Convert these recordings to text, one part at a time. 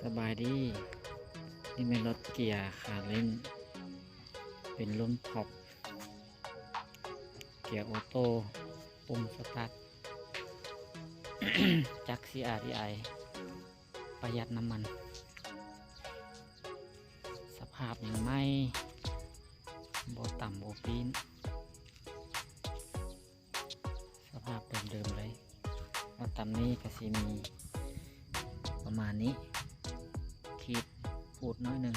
สบายดีนี่เป็นรถเกียร์ขาเล่นเป็นรุ่นท็อปเกียร์ออโต้ปุ่มสตาร์ท จักร CRDI ประหยัดน้ำมัน สภาพยังไม่โบต่ำโบปีนสภาพเดิมๆเลยว่าต่ำนี้ก็สิมีประมาณนี้ขีดพูดน้อยหนึ่ง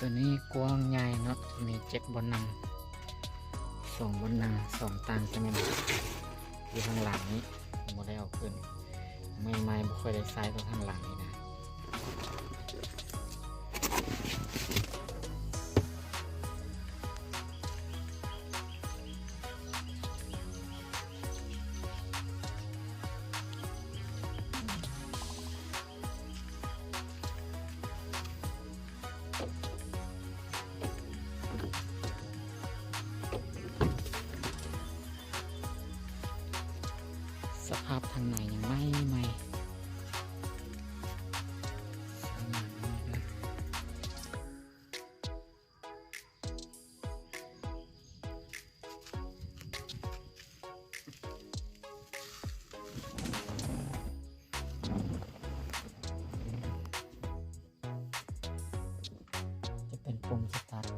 ตัวนี้กว้างใหญ่เนาะมี7 บนนั่ง2 บนนั่ง2ตังใช่ไหมอยู่ข้างหลังนี้ผมไม่ได้เอาขึ้นไม่บ่ค่อยได้ใส่ตัวข้างหลังนี่นะสภาพทางในยังไม่จะเป็นปุ่มสตาร์ท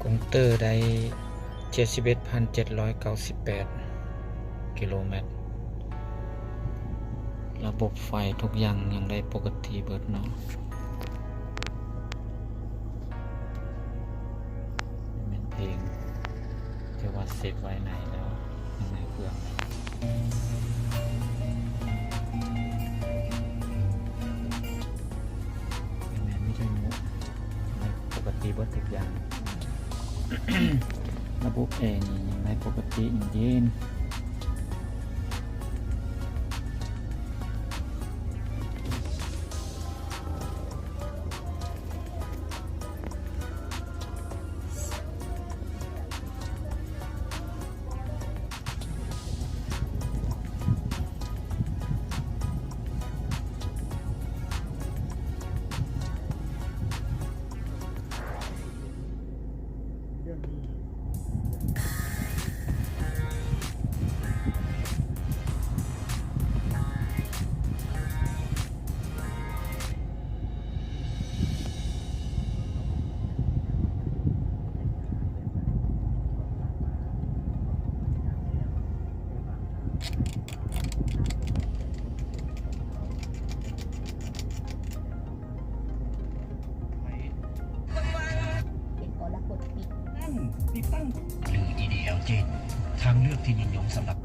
กงเตอร์ได้ 71,798 กิโลเมตรระบบไฟทุกอย่างยังได้ปกติเบิดเนาะเป็นเพลงจะว่าเซฟไว้ไหนแล้วยังไงเพื่อนไม่ใช่มุกปกติเบิดทุกอย่าง ระบบแอร์นี่ยังได้ปกติเย็นหรือ EDLG ทางเลือกที่นิยมสำหรับ